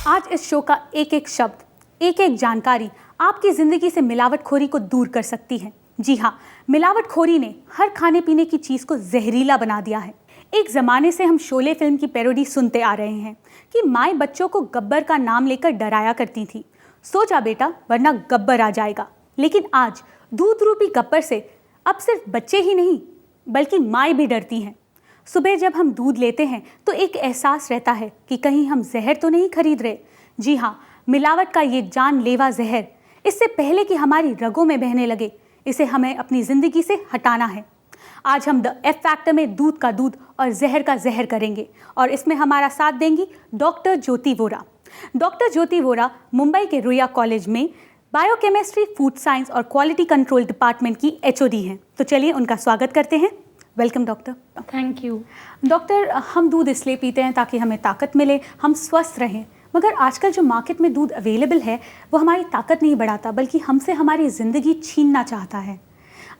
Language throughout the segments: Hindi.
आज इस शो का एक एक शब्द, एक एक जानकारी आपकी ज़िंदगी से मिलावटखोरी को दूर कर सकती है। जी हाँ, मिलावटखोरी ने हर खाने पीने की चीज़ को जहरीला बना दिया है। एक ज़माने से हम शोले फिल्म की पैरोडी सुनते आ रहे हैं कि माँ बच्चों को गब्बर का नाम लेकर डराया करती थी, सो जा बेटा वरना गब्बर आ जाएगा। लेकिन आज दूध रूपी गब्बर से अब सिर्फ बच्चे ही नहीं बल्कि माँ भी डरती हैं। सुबह जब हम दूध लेते हैं तो एक एहसास रहता है कि कहीं हम जहर तो नहीं खरीद रहे। जी हाँ, मिलावट का ये जानलेवा जहर, इससे पहले कि हमारी रगों में बहने लगे, इसे हमें अपनी ज़िंदगी से हटाना है। आज हम द एफ फैक्टर में दूध का दूध और जहर का जहर करेंगे और इसमें हमारा साथ देंगी डॉक्टर ज्योति वोरा। डॉक्टर ज्योति वोरा मुंबई के रुइया कॉलेज में बायोकेमिस्ट्री, फूड साइंस और क्वालिटी कंट्रोल डिपार्टमेंट की एचओडी हैं। तो चलिए उनका स्वागत करते हैं। Welcome doctor. Thank you. Doctor, हम दूध इसलिए पीते हैं ताकि हमें ताकत मिले, हम स्वस्थ रहें, मगर आजकल जो मार्केट में दूध अवेलेबल है वो हमारी ताकत नहीं बढ़ाता बल्कि हमसे हमारी ज़िंदगी छीनना चाहता है।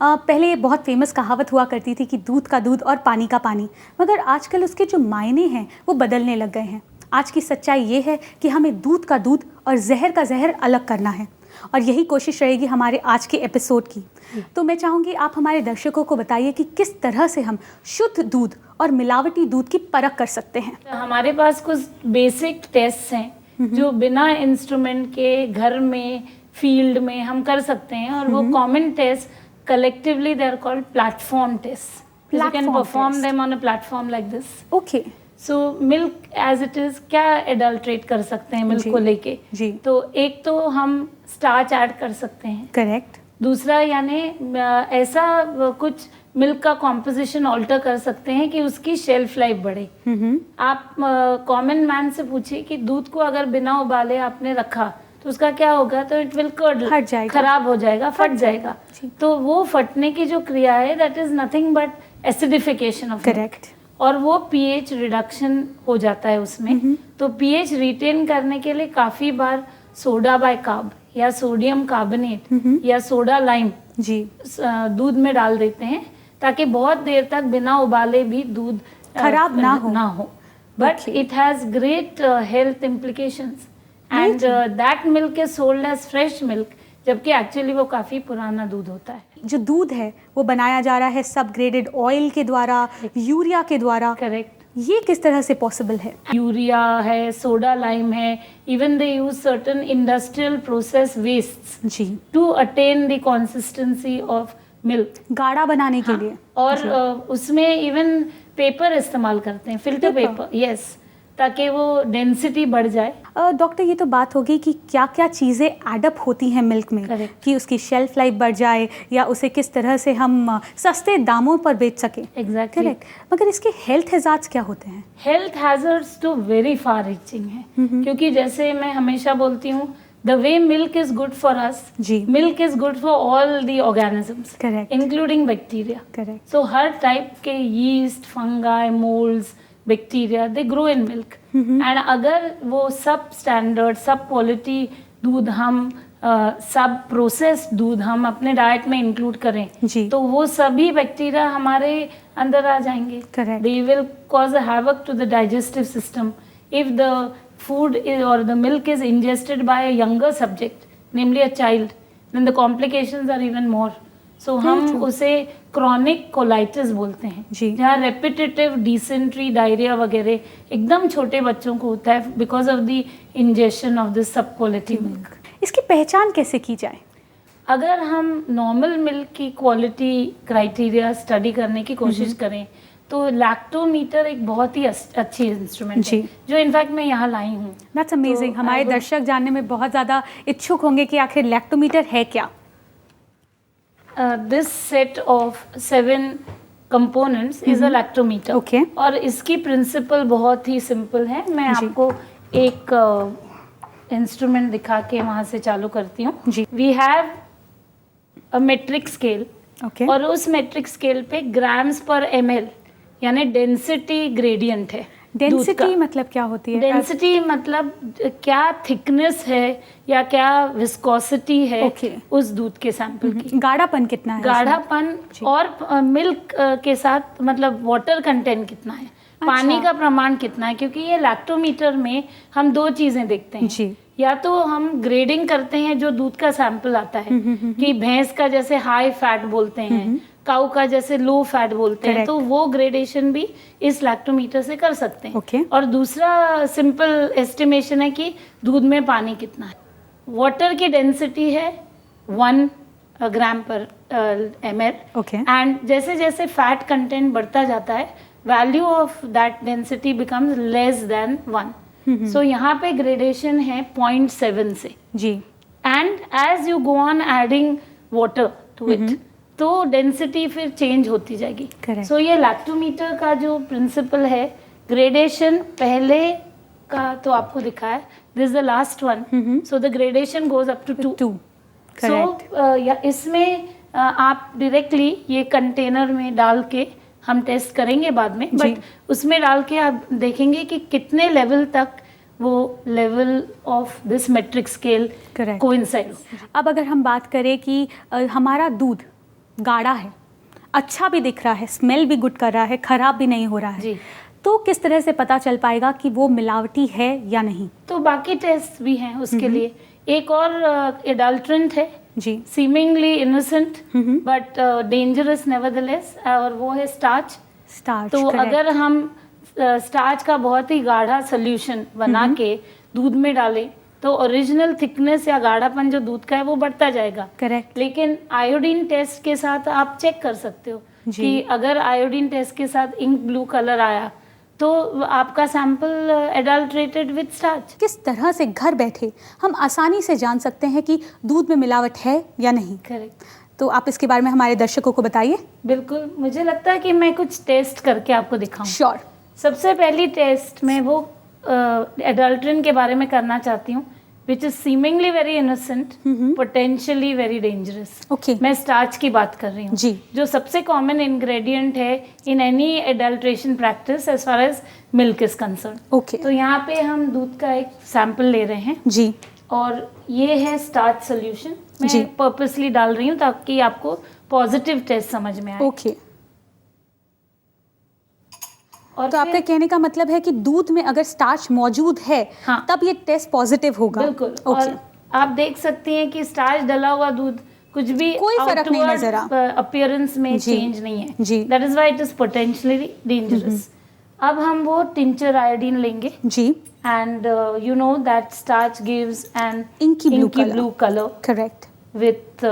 पहले बहुत फेमस कहावत हुआ करती थी कि दूध का दूध और पानी का पानी, मगर आजकल उसके जो मायने हैं वो बदलने लग गए हैं। आज की सच्चाई ये है कि हमें दूध का दूध और जहर का जहर अलग करना है और यही कोशिश रहेगी हमारे आज के एपिसोड की। तो मैं चाहूँगी आप हमारे दर्शकों को बताइए कि किस तरह से हम शुद्ध दूध और मिलावटी दूध की परख कर सकते हैं। हमारे पास कुछ बेसिक टेस्ट हैं जो बिना इंस्ट्रूमेंट के घर में, फील्ड में हम कर सकते हैं और वो common test collectively they are called platform tests. You can perform them on a platform like this. Okay. So milk as it is, क्या adulterate कर सकते हैं मिल्क को लेके? जी। तो एक तो हम स्टार्च ऐड कर सकते हैं। करेक्ट। दूसरा यानी ऐसा कुछ मिल्क का कॉम्पोजिशन ऑल्टर कर सकते हैं कि उसकी शेल्फ लाइफ बढ़े। आप कॉमन मैन से पूछिए कि दूध को अगर बिना उबाले आपने रखा तो उसका क्या होगा, तो इट विल कर्ड, खराब हो जाएगा, फट जाएगा। तो वो फटने की जो क्रिया है that is nothing but acidification of correct, और वो पीएच रिडक्शन हो जाता है उसमें। तो पीएच रिटेन करने के लिए काफी बार सोडा बाइकार्ब या सोडियम कार्बोनेट या सोडा लाइम जी दूध में डाल देते हैं ताकि बहुत देर तक बिना उबाले भी दूध खराब ना हो। But it has great health implications and that milk is sold as fresh milk, जबकि एक्चुअली वो काफ़ी पुराना दूध होता है। जो दूध है वो बनाया जा रहा है सब ग्रेडेड ऑयल के द्वारा, यूरिया के द्वारा। करेक्ट। ये किस तरह से पॉसिबल है? यूरिया है, सोडा लाइम है, even they use certain industrial process wastes जी to attain the consistency of milk, गाढ़ा बनाने के लिए। और उसमें इवन पेपर इस्तेमाल करते हैं, फिल्टर पेपर, यस, ताकि वो डेंसिटी बढ़ जाए। डॉक्टर, ये तो बात होगी कि क्या क्या चीज़ें एडअप होती हैं मिल्क में। Correct. कि उसकी शेल्फ लाइफ बढ़ जाए या उसे किस तरह से हम सस्ते दामों पर बेच सकें। एग्जैक्टली। करेक्ट, मगर इसके हेल्थ हैज़ार्ड्स क्या होते हैं? हेल्थ हैजर्ड्स तो वेरी फार रीचिंग है, क्योंकि जैसे मैं हमेशा बोलती हूँ, the way milk is good for us, जी, milk is good for all the organisms, correct, including bacteria. Correct. So हर टाइप के yeast, fungi, moulds, bacteria, they grow in milk. And अगर वो सब स्टैंडर्ड, सब क्वालिटी दूध हम सब प्रोसेस दूध हम अपने डाइट में इंक्लूड करें जी, तो वो सभी बैक्टीरिया हमारे अंदर आ जाएंगे। Correct. They will cause a havoc to the digestive system if the food is, or the milk is ingested by a younger subject, namely a child, then the complications are even more. So हम उसे chronic colitis बोलते हैं, जहाँ repetitive dysentery, diarrhea वगैरह एकदम छोटे बच्चों को होता है because of the ingestion of this sub quality milk. इसकी पहचान कैसे की जाए? अगर हम नॉर्मल मिल्क की क्वालिटी क्राइटेरिया स्टडी करने की कोशिश करें तो लैक्टोमीटर एक बहुत ही अच्छी इंस्ट्रूमेंट है, जो इनफैक्ट मैं यहाँ लाई हूँ। That's amazing. तो हमारे दर्शक जानने में बहुत ज़्यादा इच्छुक होंगे कि आखिर लैक्टोमीटर है क्या? This set of 7 components is a lactometer. Okay. और इसकी प्रिंसिपल बहुत ही सिंपल है। मैं आपको एक इंस्ट्रूमेंट दिखा के वहाँ से चालू करती हूँ। We have a metric scale, और उस मेट्रिक स्केल पे ग्राम्स पर ml यानी डेंसिटी ग्रेडियंट है। डेंसिटी मतलब क्या होती है? डेंसिटी मतलब क्या थिकनेस है या क्या विस्कोसिटी है उस दूध के सैंपल की। गाढ़ापन कितना है? गाढ़ापन और मिल्क के साथ मतलब वाटर कंटेंट कितना है। पानी का प्रमाण कितना है, क्योंकि ये लैक्टोमीटर में हम दो चीजें देखते हैं जी। या तो हम ग्रेडिंग करते हैं जो दूध का सैंपल आता है कि भैंस का जैसे हाई फैट बोलते हैं, काऊ का जैसे लो फैट बोलते हैं, तो वो ग्रेडेशन भी इस लैक्टोमीटर से कर सकते हैं। Okay. और दूसरा सिंपल एस्टिमेशन है कि दूध में पानी कितना है। वाटर की डेंसिटी है 1 ग्राम पर ml Okay. एंड जैसे जैसे फैट कंटेंट बढ़ता जाता है value of that density becomes less than 1। So यहाँ पे ग्रेडेशन है 0.7 से जी। And as you go on adding water to it तो डेंसिटी फिर चेंज होती जाएगी। Correct. सो ये लैक्टोमीटर का जो प्रिंसिपल है, ग्रेडेशन पहले का तो आपको दिखा है, this is the last one, so the gradation goes up to 2। So इसमें आप डायरेक्टली ये कंटेनर में डाल के हम टेस्ट करेंगे बाद में, बट उसमें डाल के आप देखेंगे कि कितने लेवल तक वो level of this metric scale coincide. अब अगर हम बात करें कि हमारा दूध गाढ़ा है, अच्छा भी दिख रहा है, स्मेल भी गुड कर रहा है, खराब भी नहीं हो रहा है, जी, तो किस तरह से पता चल पाएगा कि वो मिलावटी है या नहीं? तो बाकी टेस्ट भी हैं उसके लिए। एक और एडल्ट्रेंट है जी, seemingly innocent but dangerous nevertheless, और वो है स्टार्च। तो अगर हम स्टार्च का बहुत ही गाढ़ा सोल्यूशन बना के दूध में डालें तो ओरिजिनल थिकनेस या गाढ़ापन जो दूध का है वो बढ़ता जाएगा। करेक्ट। लेकिन आयोडीन टेस्ट के साथ आप चेक कर सकते हो कि अगर आयोडीन टेस्ट के साथ इंक ब्लू कलर आया तो आपका सैंपल एडल्ट्रेटेड विद स्टार्च। किस तरह से घर बैठे हम आसानी से जान सकते हैं कि दूध में मिलावट है या नहीं? करेक्ट। तो आप इसके बारे में हमारे दर्शकों को बताइए। बिल्कुल, मुझे लगता है कि मैं कुछ टेस्ट करके आपको दिखाऊं। श्योर। सबसे पहली टेस्ट मैं वो एडल्ट्रेंट के बारे में करना चाहती हूँ, which is seemingly very innocent, potentially very dangerous. Okay. मैं स्टार्च की बात कर रही हूँ जी, जो सबसे कॉमन इंग्रेडिएंट है in any adulteration practice as far as milk is concern. Okay. तो यहाँ पे हम दूध का एक सैंपल ले रहे हैं जी, और ये है स्टार्च सोल्यूशन। मैं पर्पसली डाल रही हूँ ताकि आपको पॉजिटिव टेस्ट समझ में आए। ओके। और तो आपका कहने का मतलब है कि दूध में अगर स्टार्च मौजूद है, हाँ, तब ये टेस्ट पॉजिटिव होगा। बिल्कुल। और आप देख सकती हैं कि स्टार्च डला हुआ दूध कुछ भी कोई फर्क नहीं नजर अपीयरेंस में चेंज नहीं है। जी। That is why it is potentially dangerous. अब हम वो टिंचर आयोडीन लेंगे जी, and you know that starch gives an inky blue colour correct with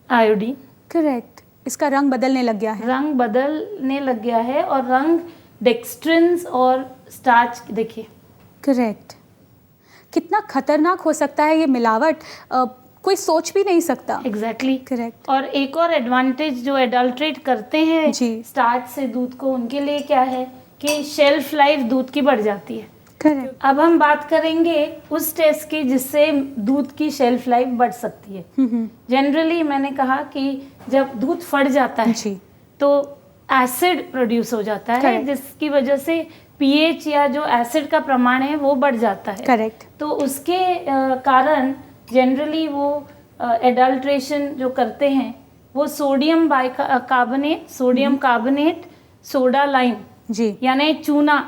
iodine. Correct. इसका रंग बदलने लग गया है। रंग बदलने लग गया है और रंग डेक्स्ट्रिन्स और स्टार्च देखिए। करेक्ट। कितना खतरनाक हो सकता है ये मिलावट, कोई सोच भी नहीं सकता। एग्जैक्टली। करेक्ट। और एक और एडवांटेज जो एडल्ट्रेट करते हैं स्टार्च से दूध को, उनके लिए क्या है कि शेल्फ लाइफ दूध की बढ़ जाती है। करेक्ट। अब हम बात करेंगे उस टेस्ट की जिससे दूध की शेल्फ लाइफ बढ़ सकती है। जनरली मैंने कहा कि जब दूध फट जाता है जी, तो एसिड प्रोड्यूस हो जाता है, जिसकी वजह से पीएच या जो एसिड का प्रमाण है वो बढ़ जाता है। करेक्ट। तो उसके कारण जनरली वो एडल्ट्रेशन जो करते हैं वो sodium bicarbonate, sodium carbonate, soda lime जी, यानी चूना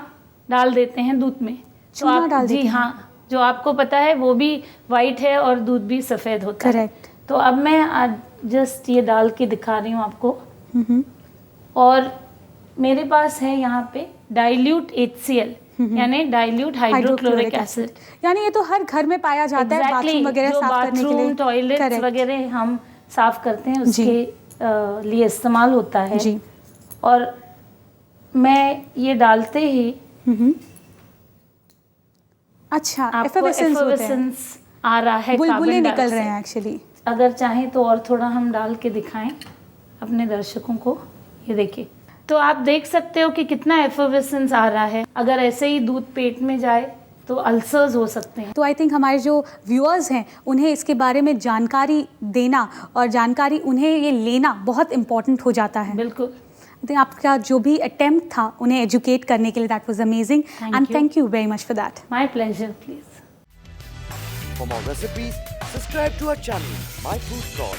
डाल देते हैं दूध में। चूना तो डाल देते हैं। हाँ, जो आपको पता है वो भी वाइट है और दूध भी सफ़ेद होता है। करेक्ट। तो अब मैं जस्ट ये डाल के दिखा रही हूँ आपको। और मेरे पास है यहाँ पे डाइल्यूट HCl यानी डाइल्यूट हाइड्रोक्लोरिक एसिड। यानी ये तो हर घर में पाया जाता है, बाथरूम वगैरह साफ करने के लिए, टॉयलेट्स वगैरह हम साफ करते हैं उसके लिए इस्तेमाल होता है जी। और मैं ये डालते ही अच्छा, एफर्वेसेंस आ रहा है, बुलबुले निकल रहे हैं एक्चुअली। अगर चाहें तो और थोड़ा हम डाल के दिखाएं अपने दर्शकों को। ये देखिए, तो आप देख सकते हो कि कितना एफर्वेसेंस आ रहा है। अगर ऐसे ही दूध पेट में जाए तो अल्सर्स हो सकते हैं। तो आई थिंक हमारे जो व्यूअर्स हैं उन्हें इसके बारे में जानकारी देना और जानकारी उन्हें ये लेना बहुत इम्पोर्टेंट हो जाता है। बिल्कुल। आपका जो भी अटेम्प्ट था उन्हें एजुकेट करने के लिए, that was amazing and thank you very much for that. My pleasure. Please For more recipes, subscribe to our channel, My Food Call.